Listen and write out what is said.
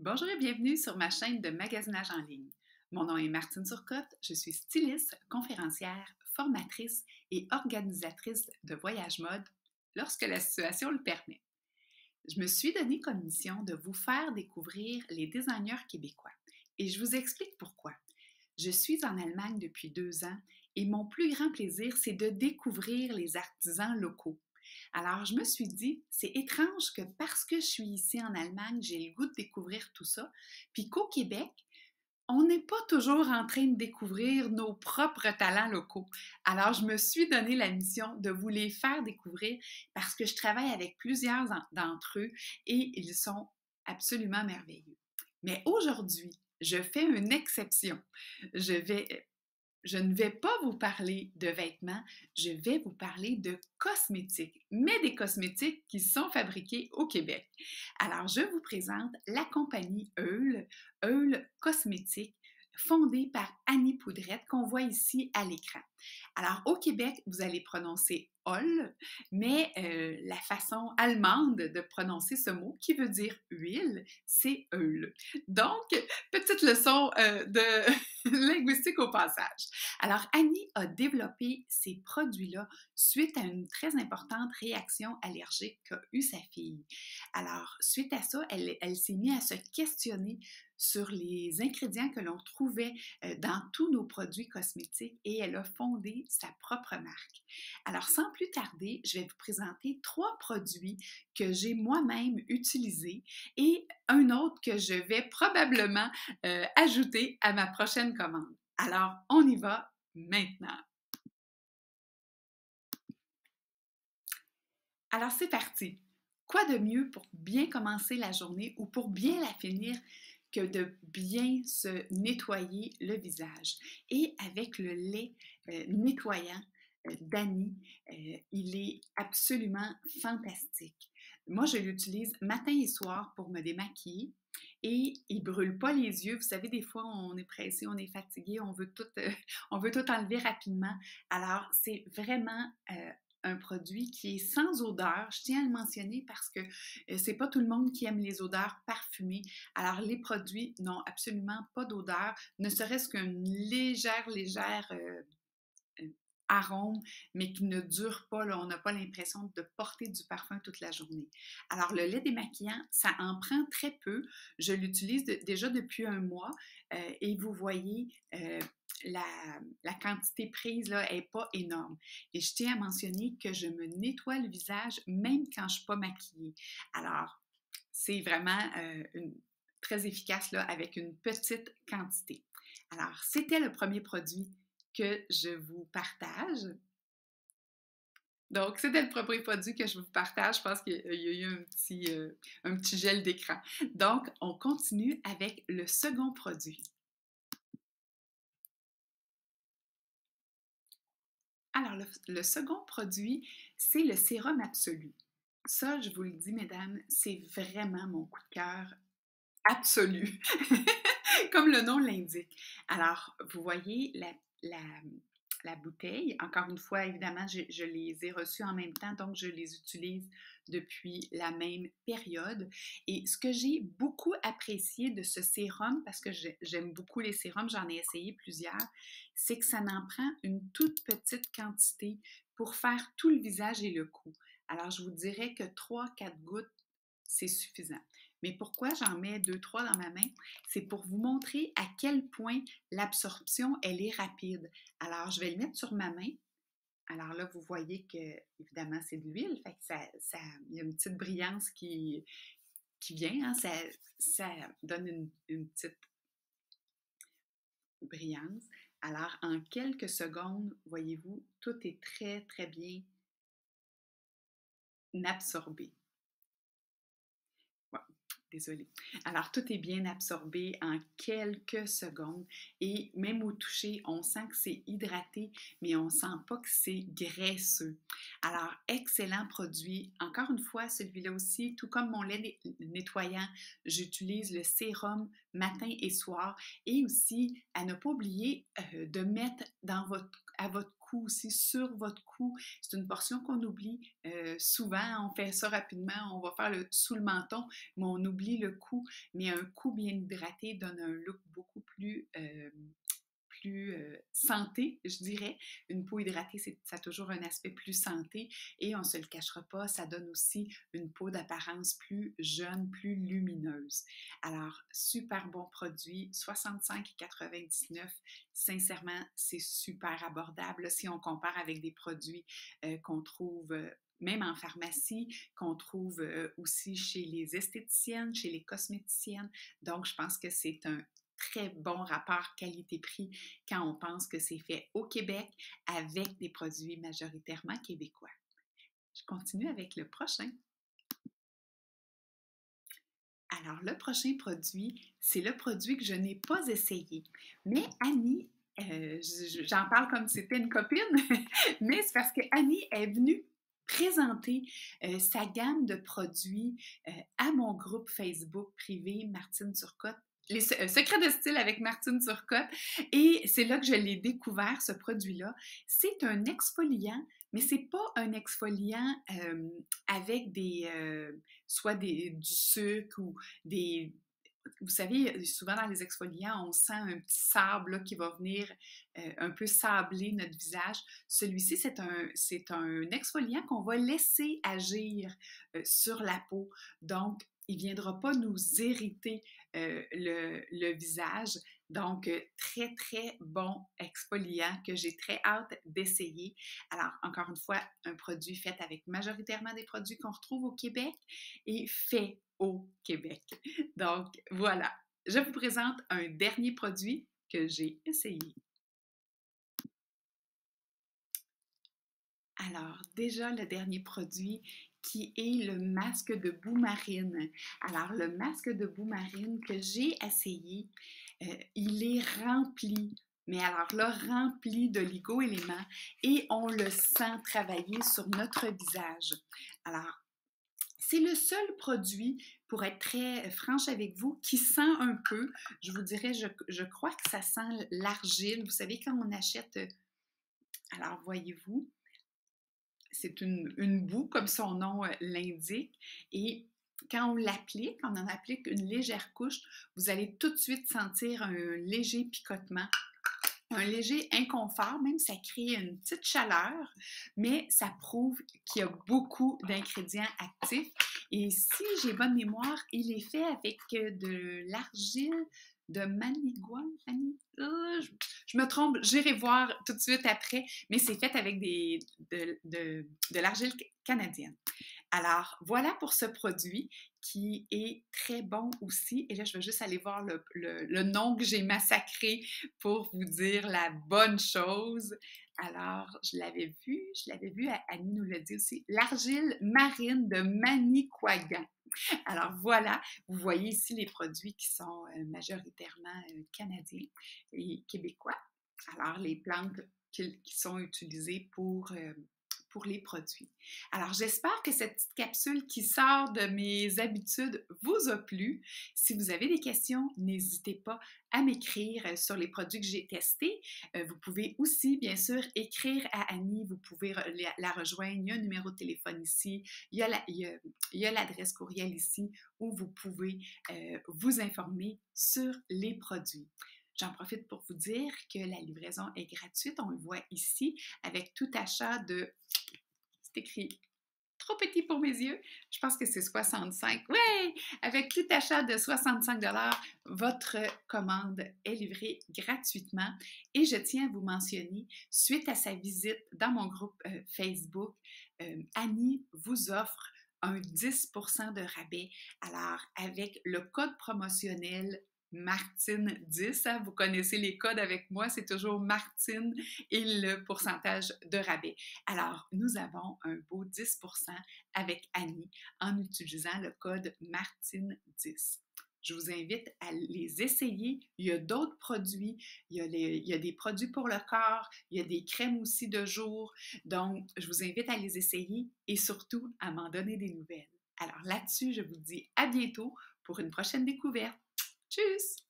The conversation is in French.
Bonjour et bienvenue sur ma chaîne de magasinage en ligne. Mon nom est Martine Turcotte, je suis styliste, conférencière, formatrice et organisatrice de voyage mode lorsque la situation le permet. Je me suis donné comme mission de vous faire découvrir les designers québécois et je vous explique pourquoi. Je suis en Allemagne depuis 2 ans et mon plus grand plaisir, c'est de découvrir les artisans locaux. Alors, je me suis dit, c'est étrange que parce que je suis ici en Allemagne, j'ai le goût de découvrir tout ça, puis qu'au Québec, on n'est pas toujours en train de découvrir nos propres talents locaux. Alors, je me suis donné la mission de vous les faire découvrir parce que je travaille avec plusieurs d'entre eux et ils sont absolument merveilleux. Mais aujourd'hui, je fais une exception. Je vais je ne vais pas vous parler de vêtements, je vais vous parler de cosmétiques, mais des cosmétiques qui sont fabriqués au Québec. Alors, je vous présente la compagnie Eul, Eul Cosmétiques, fondée par Annie Poudrette, qu'on voit ici à l'écran. Alors, au Québec, vous allez prononcer Ol, mais la façon allemande de prononcer ce mot, qui veut dire huile, c'est Eul. Donc, petite leçon de linguistique au passage. Alors, Annie a développé ces produits-là suite à une très importante réaction allergique qu'a eue sa fille. Alors, suite à ça, elle s'est mise à se questionner sur les ingrédients que l'on trouvait dans tous nos produits cosmétiques et elle a fondé sa propre marque. Alors, sans plus tarder, je vais vous présenter 3 produits que j'ai moi-même utilisés et un autre que je vais probablement ajouter à ma prochaine commande. Alors, on y va maintenant. Alors, c'est parti. Quoi de mieux pour bien commencer la journée ou pour bien la finir que de bien se nettoyer le visage? Et avec le lait nettoyant d'Annie, il est absolument fantastique. Moi, je l'utilise matin et soir pour me démaquiller et il brûle pas les yeux. Vous savez, des fois, on est pressé, on est fatigué, on veut tout enlever rapidement. Alors, c'est vraiment un produit qui est sans odeur. Je tiens à le mentionner parce que c'est pas tout le monde qui aime les odeurs parfumées. Alors, les produits n'ont absolument pas d'odeur, ne serait-ce qu'une légère arôme, mais qui ne dure pas. Là, on n'a pas l'impression de porter du parfum toute la journée. Alors, le lait démaquillant, ça en prend très peu. Je l'utilise déjà depuis un mois et vous voyez, la quantité prise là, n'est pas énorme. Et je tiens à mentionner que je me nettoie le visage même quand je ne suis pas maquillée. Alors, c'est vraiment très efficace là, avec une petite quantité. Alors, c'était le premier produit que je vous partage. Donc, c'était le premier produit que je vous partage. Je pense qu'il y a eu un petit gel d'écran. Donc, on continue avec le second produit. Alors, le second produit, c'est le sérum absolu. Ça, je vous le dis, mesdames, c'est vraiment mon coup de cœur absolu, comme le nom l'indique. Alors, vous voyez la, la bouteille. Encore une fois, évidemment, je les ai reçus en même temps, donc je les utilise depuis la même période. Et ce que j'ai beaucoup apprécié de ce sérum, parce que j'aime beaucoup les sérums, j'en ai essayé plusieurs, c'est que ça n'en prend une toute petite quantité pour faire tout le visage et le cou. Alors, je vous dirais que 3-4 gouttes, c'est suffisant. Mais pourquoi j'en mets 2-3 dans ma main? C'est pour vous montrer à quel point l'absorption, elle est rapide. Alors, je vais le mettre sur ma main. Alors là, vous voyez que, évidemment, c'est de l'huile. Fait que il y a une petite brillance qui vient. Hein, ça donne une petite brillance. Alors, en quelques secondes, voyez-vous, tout est très, très bien absorbé. Ouais, désolée. Alors, tout est bien absorbé en quelques secondes et même au toucher, on sent que c'est hydraté, mais on ne sent pas que c'est graisseux. Alors, excellent produit. Encore une fois, celui-là aussi, tout comme mon lait nettoyant, j'utilise le sérum matin et soir et aussi à ne pas oublier de mettre à votre cou aussi, sur votre cou. C'est une portion qu'on oublie souvent. On fait ça rapidement, on va faire sous le menton, mais on oublie le cou. Mais un cou bien hydraté donne un look beaucoup plus santé, je dirais. Une peau hydratée, ça a toujours un aspect plus santé et on ne se le cachera pas, ça donne aussi une peau d'apparence plus jeune, plus lumineuse. Alors, super bon produit, 65,99. Sincèrement, c'est super abordable si on compare avec des produits qu'on trouve même en pharmacie, qu'on trouve aussi chez les esthéticiennes, chez les cosméticiennes. Donc, je pense que c'est un très bon rapport qualité-prix quand on pense que c'est fait au Québec avec des produits majoritairement québécois. Je continue avec le prochain. Alors, le prochain produit, c'est le produit que je n'ai pas essayé. Mais Annie, j'en parle comme si c'était une copine, mais c'est parce que Annie est venue présenter sa gamme de produits à mon groupe Facebook privé Martine Turcotte. Les secrets de style avec Martine Turcotte. Et c'est là que je l'ai découvert, ce produit-là. C'est un exfoliant, mais c'est pas un exfoliant avec soit du sucre ou des... Vous savez, souvent dans les exfoliants, on sent un petit sable là, qui va venir un peu sabler notre visage. Celui-ci, c'est un exfoliant qu'on va laisser agir sur la peau. Donc, il ne viendra pas nous irriter le visage. Donc, très, très bon exfoliant que j'ai très hâte d'essayer. Alors, encore une fois, un produit fait avec majoritairement des produits qu'on retrouve au Québec et fait au Québec. Donc, voilà. Je vous présente un dernier produit que j'ai essayé. Alors, déjà, le dernier produit qui est le masque de boue marine. Alors, le masque de boue marine que j'ai essayé, il est rempli, mais alors là, rempli d'oligo-éléments et on le sent travailler sur notre visage. Alors, c'est le seul produit, pour être très franche avec vous, qui sent un peu, je vous dirais, je crois que ça sent l'argile. Vous savez, quand on achète, alors voyez-vous, c'est une boue, comme son nom l'indique, et quand on l'applique, on en applique une légère couche, vous allez tout de suite sentir un léger picotement, un léger inconfort, même ça crée une petite chaleur, mais ça prouve qu'il y a beaucoup d'ingrédients actifs. Et si j'ai bonne mémoire, il est fait avec de l'argile de manigouane. Je me trompe, j'irai voir tout de suite après, mais c'est fait avec de l'argile canadienne. Alors, voilà pour ce produit qui est très bon aussi. Et là, je vais juste aller voir le nom que j'ai massacré pour vous dire la bonne chose. Alors, je l'avais vu, Annie nous l'a dit aussi, l'argile marine de Manicouagan. Alors voilà, vous voyez ici les produits qui sont majoritairement canadiens et québécois. Alors, les plantes qui sont utilisées pour les produits. Alors, j'espère que cette petite capsule qui sort de mes habitudes vous a plu. Si vous avez des questions, n'hésitez pas à m'écrire sur les produits que j'ai testés. Vous pouvez aussi, bien sûr, écrire à Annie. Vous pouvez la rejoindre. Il y a un numéro de téléphone ici. Il y a l'adresse courriel ici où vous pouvez vous informer sur les produits. J'en profite pour vous dire que la livraison est gratuite. On le voit ici avec tout achat de... C'est écrit trop petit pour mes yeux. Je pense que c'est 65. Oui! Avec tout achat de 65 $, votre commande est livrée gratuitement. Et je tiens à vous mentionner, suite à sa visite dans mon groupe Facebook, Annie vous offre un 10% de rabais. Alors, avec le code promotionnel Martine10, hein, vous connaissez les codes avec moi, c'est toujours Martine et le pourcentage de rabais. Alors, nous avons un beau 10% avec Annie en utilisant le code Martine10. Je vous invite à les essayer. Il y a d'autres produits. Il y a des produits pour le corps. Il y a des crèmes aussi de jour. Donc, je vous invite à les essayer et surtout à m'en donner des nouvelles. Alors là-dessus, je vous dis à bientôt pour une prochaine découverte. Tschüss!